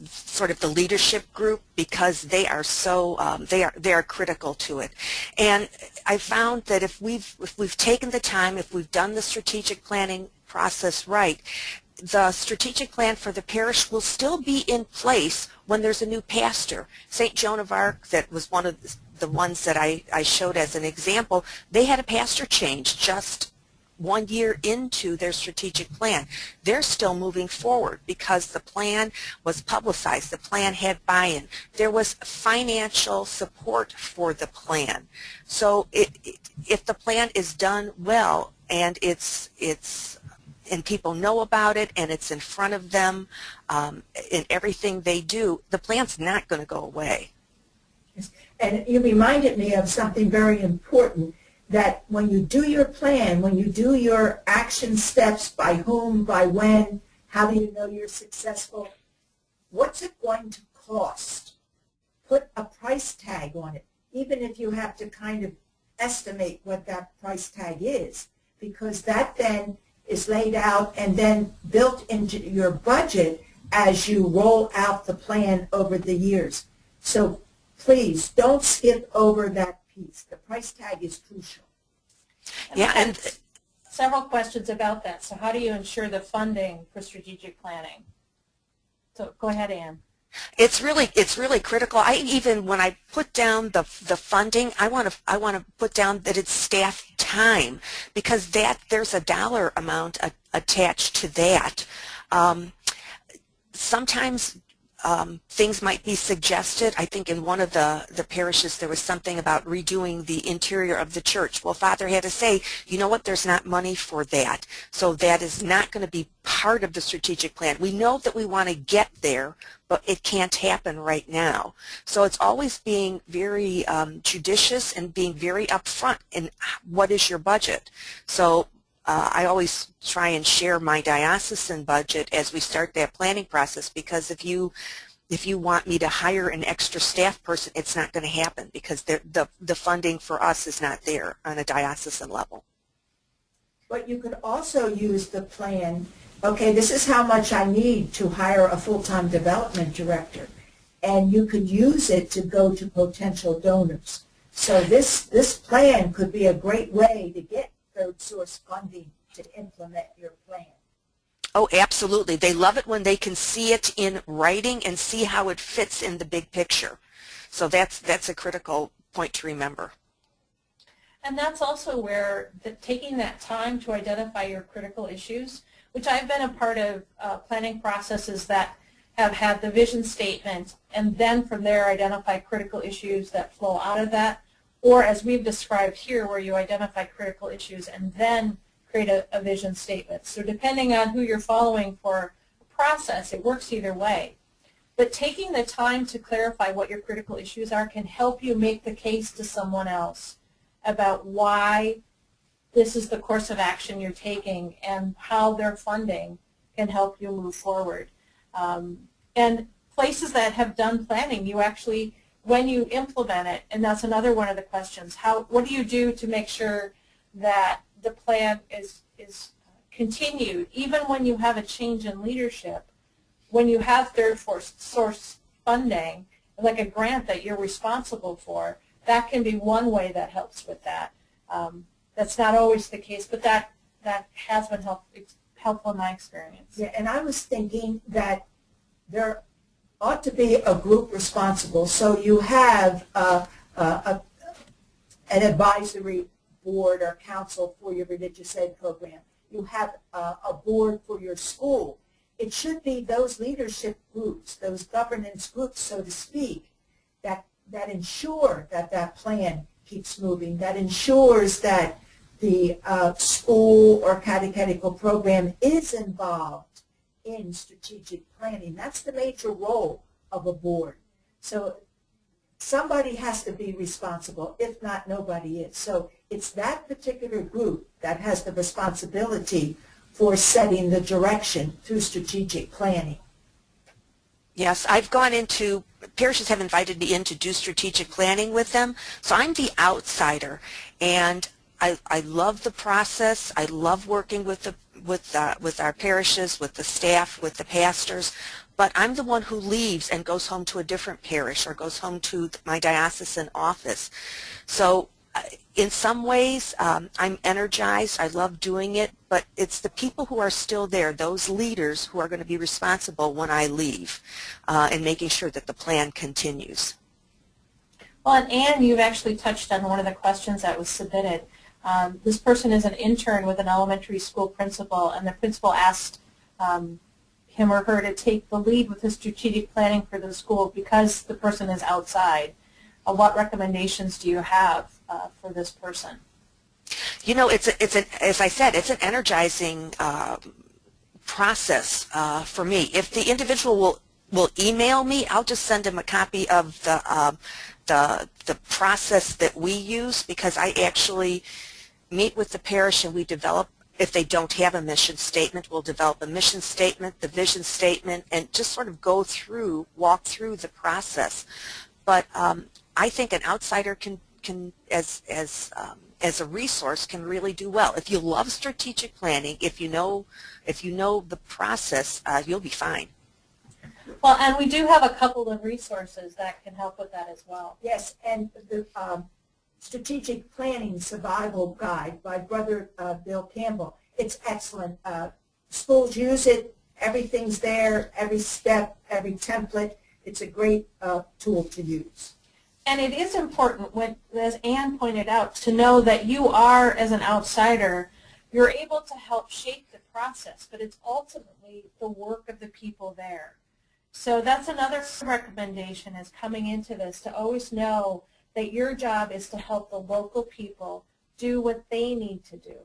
sort of the leadership group, because they are so they are critical to it. And I found that if we've taken the time, if we've done the strategic planning process right, the strategic plan for the parish will still be in place when there's a new pastor. St. Joan of Arc, that was one of the ones that I showed as an example, they had a pastor change just 1 year into their strategic plan. They're still moving forward because the plan was publicized. The plan had buy-in. There was financial support for the plan. So if the plan is done well and and people know about it and it's in front of them in everything they do, the plan's not going to go away. And you reminded me of something very important, that when you do your plan, when you do your action steps, by whom, by when, how do you know you're successful, what's it going to cost? Put a price tag on it, even if you have to kind of estimate what that price tag is, because that then is laid out and then built into your budget as you roll out the plan over the years. So please don't skip over that piece. The price tag is crucial. Yeah, and several questions about that. So how do you ensure the funding for strategic planning? So go ahead, Ann. It's really critical. I even when I put down the funding, I want to put down that it's staff time, because there's a dollar amount attached to that. Sometimes things might be suggested. I think in one of the parishes there was something about redoing the interior of the church. Well, Father had to say, you know what, there's not money for that. So that is not going to be part of the strategic plan. We know that we want to get there, but it can't happen right now. So it's always being very judicious and being very upfront in what is your budget. So I always try and share my diocesan budget as we start that planning process, because if you want me to hire an extra staff person, it's not going to happen, because the funding for us is not there on a diocesan level. But you could also use the plan, okay, this is how much I need to hire a full-time development director, and you could use it to go to potential donors. So this plan could be a great way to get third source funding to implement your plan. Oh, absolutely. They love it when they can see it in writing and see how it fits in the big picture. So that's a critical point to remember. And that's also where taking that time to identify your critical issues, which I've been a part of planning processes that have had the vision statement, and then from there identify critical issues that flow out of that, or as we've described here, where you identify critical issues and then create a vision statement. So depending on who you're following for a process, it works either way. But taking the time to clarify what your critical issues are can help you make the case to someone else about why this is the course of action you're taking and how their funding can help you move forward. And places that have done planning, you actually, when you implement it, and that's another one of the questions, what do you do to make sure that the plan is continued, even when you have a change in leadership, when you have third source funding, like a grant that you're responsible for, that can be one way that helps with that. That's not always the case, but that has been helpful in my experience. Yeah, and I was thinking that there ought to be a group responsible. So you have an advisory board or council for your religious ed program. You have a board for your school. It should be those leadership groups, those governance groups, so to speak, that ensure that plan keeps moving, that ensures that the school or catechetical program is involved in strategic planning. That's the major role of a board. So somebody has to be responsible. If not, nobody is. So it's that particular group that has the responsibility for setting the direction through strategic planning. Yes, I've gone into, parishes have invited me in to do strategic planning with them, so I'm the outsider, and I love the process. I love working with our parishes, with the staff, with the pastors, but I'm the one who leaves and goes home to a different parish or goes home to my diocesan office. So in some ways, I'm energized. I love doing it, but it's the people who are still there, those leaders, who are going to be responsible when I leave, and making sure that the plan continues. Well, and Anne, you've actually touched on one of the questions that was submitted. This person is an intern with an elementary school principal, and the principal asked him or her to take the lead with the strategic planning for the school because the person is outside. What recommendations do you have for this person? You know, as I said, it's an energizing process for me. If the individual will email me, I'll just send them a copy of the process that we use, because I actually meet with the parish and we develop, if they don't have a mission statement, we'll develop a mission statement, the vision statement, and just sort of walk through the process. But I think an outsider can as a resource, can really do well. If you love strategic planning, if you know the process, you'll be fine. Well, and we do have a couple of resources that can help with that as well. Yes, and the Strategic Planning Survival Guide by Brother Bill Campbell. It's excellent. Schools use it. Everything's there, every step, every template. it's a great tool to use. And it is important, as Anne pointed out, to know that you are, as an outsider, you're able to help shape the process, but it's ultimately the work of the people there. So that's another recommendation is coming into this, to always know that your job is to help the local people do what they need to do.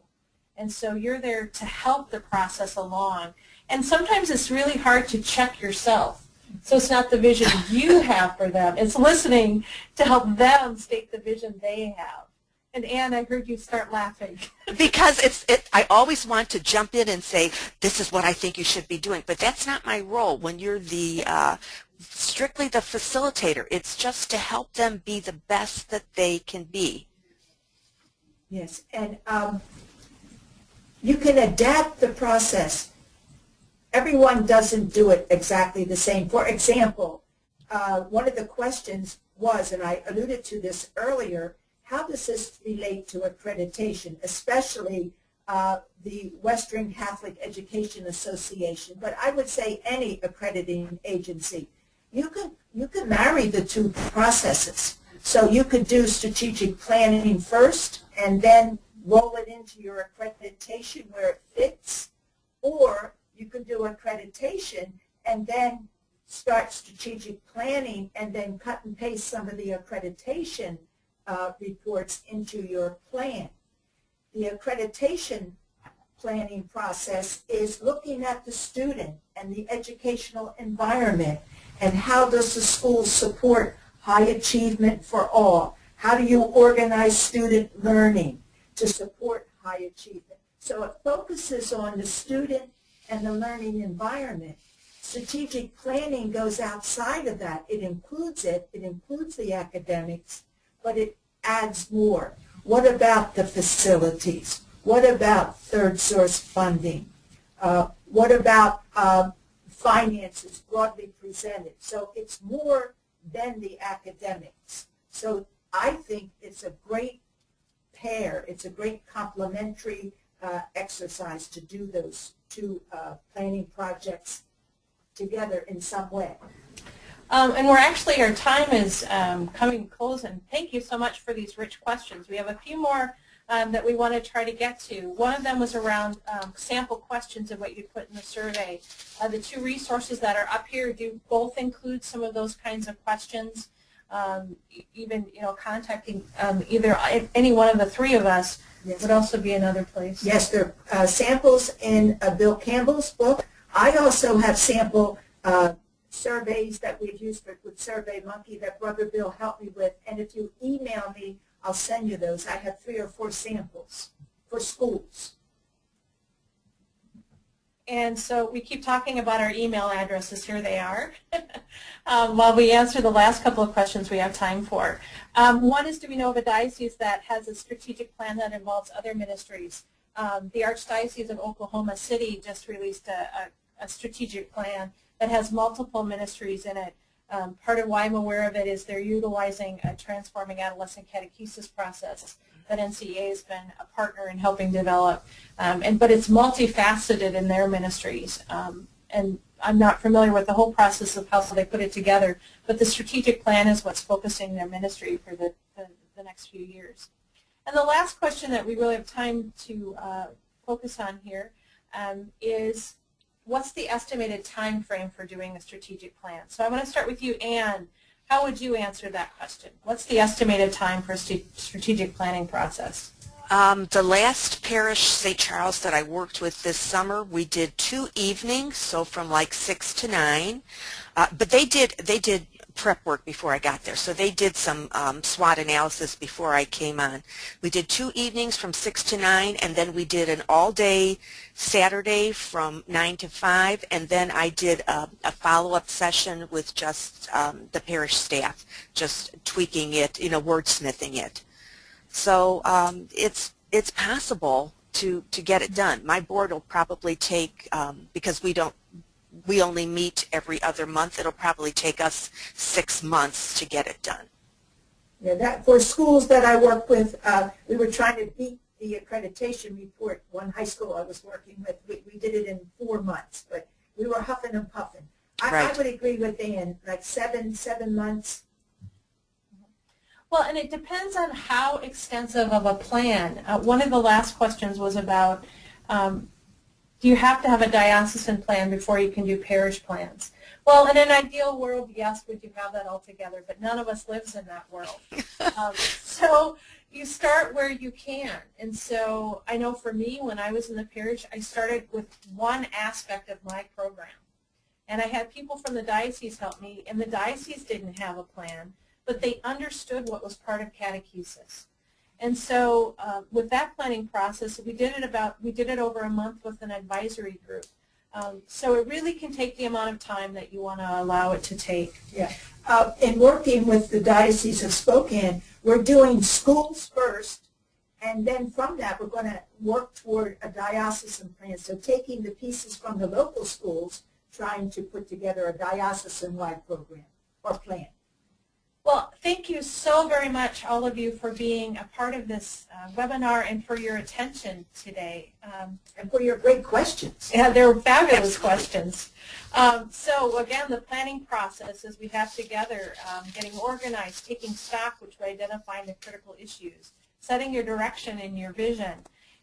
And so you're there to help the process along. And sometimes it's really hard to check yourself. So it's not the vision you have for them. It's listening to help them state the vision they have. And Anne, I heard you start laughing. Because I always want to jump in and say, this is what I think you should be doing. But that's not my role when you're the strictly the facilitator. It's just to help them be the best that they can be. Yes, and you can adapt the process. Everyone doesn't do it exactly the same. For example, one of the questions was, and I alluded to this earlier, how does this relate to accreditation, especially the Western Catholic Education Association, but I would say any accrediting agency. You can marry the two processes. So you could do strategic planning first and then roll it into your accreditation where it fits, or you can do accreditation and then start strategic planning and then cut and paste some of the accreditation reports into your plan. The accreditation planning process is looking at the student and the educational environment and how does the school support high achievement for all. How do you organize student learning to support high achievement? So it focuses on the student and the learning environment. Strategic planning goes outside of that. It includes the academics, but it adds more. What about the facilities? What about third source funding? What about finances broadly presented? So it's more than the academics. So I think it's a great pair. It's a great complementary exercise to do those two planning projects together in some way. And we're actually, our time is coming to close, and thank you so much for these rich questions. We have a few more that we want to try to get to. One of them was around sample questions and what you put in the survey. The two resources that are up here do both include some of those kinds of questions. Even, contacting either any one of the three of us would also be another place. Yes, there are samples in Bill Campbell's book. I also have sample surveys that we've used with SurveyMonkey that Brother Bill helped me with, and if you email me, I'll send you those. I have 3 or 4 samples for schools. And so we keep talking about our email addresses. Here they are. While we answer the last couple of questions we have time for. One is, do we know of a diocese that has a strategic plan that involves other ministries? The Archdiocese of Oklahoma City just released a strategic plan that has multiple ministries in it. Part of why I'm aware of it is they're utilizing a transforming adolescent catechesis process that NCEA has been a partner in helping develop. But it's multifaceted in their ministries. And I'm not familiar with the whole process of how they put it together, but the strategic plan is what's focusing their ministry for the next few years. And the last question that we really have time to focus on here is, what's the estimated time frame for doing a strategic plan? So I want to start with you, Anne. How would you answer that question? What's the estimated time for a strategic planning process? The last parish, St. Charles, that I worked with this summer, we did 2 evenings, so from like 6 to 9. But they did prep work before I got there, so they did some SWOT analysis before I came on. We did 2 evenings from 6 to 9, and then we did an all-day Saturday from 9 to 5, and then I did a follow-up session with just the parish staff, just tweaking it, wordsmithing it. So it's possible to get it done. My board will probably take, because we only meet every other month, it'll probably take us 6 months to get it done. Yeah, that for schools that I work with, we were trying to beat the accreditation report. One high school I was working with, we did it in 4 months, but we were huffing and puffing. I would agree with Ann, like 7 months. Well, and it depends on how extensive of a plan. One of the last questions was about, do you have to have a diocesan plan before you can do parish plans? Well, in an ideal world, yes, would you have that all together, but none of us lives in that world. So you start where you can. And so I know for me, when I was in the parish, I started with one aspect of my program. And I had people from the diocese help me, and the diocese didn't have a plan, but they understood what was part of catechesis. And so with that planning process, we did it over a month with an advisory group. So it really can take the amount of time that you want to allow it to take. Yeah. In working with the Diocese of Spokane, we're doing schools first, and then from that we're going to work toward a diocesan plan. So taking the pieces from the local schools, trying to put together a diocesan-wide program or plan. Well, thank you so very much, all of you, for being a part of this webinar and for your attention today. And for your great questions. Yeah, they're fabulous questions. So again, the planning process as we have together, getting organized, taking stock, which we're identifying the critical issues, setting your direction and your vision,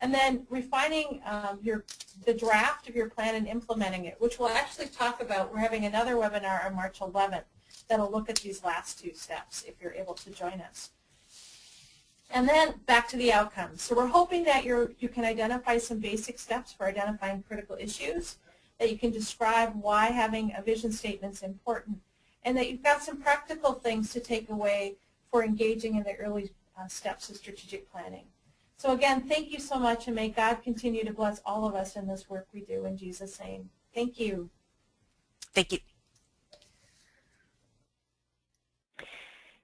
and then refining the draft of your plan and implementing it, which we'll actually talk about. We're having another webinar on March 11th that'll look at these last two steps if you're able to join us. And then back to the outcomes. So we're hoping that you can identify some basic steps for identifying critical issues, that you can describe why having a vision statement is important, and that you've got some practical things to take away for engaging in the early steps of strategic planning. So again, thank you so much, and may God continue to bless all of us in this work we do in Jesus' name. Thank you. Thank you.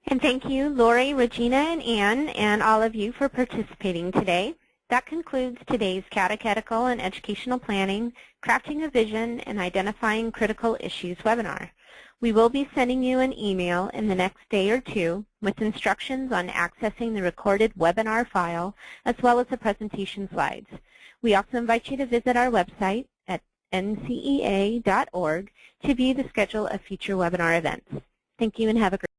And thank you, Lori, Regina, and Ann, and all of you for participating today. That concludes today's Catechetical and Educational Planning, Crafting a Vision, and Identifying Critical Issues webinar. We will be sending you an email in the next day or two with instructions on accessing the recorded webinar file as well as the presentation slides. We also invite you to visit our website at ncea.org to view the schedule of future webinar events. Thank you and have a great day.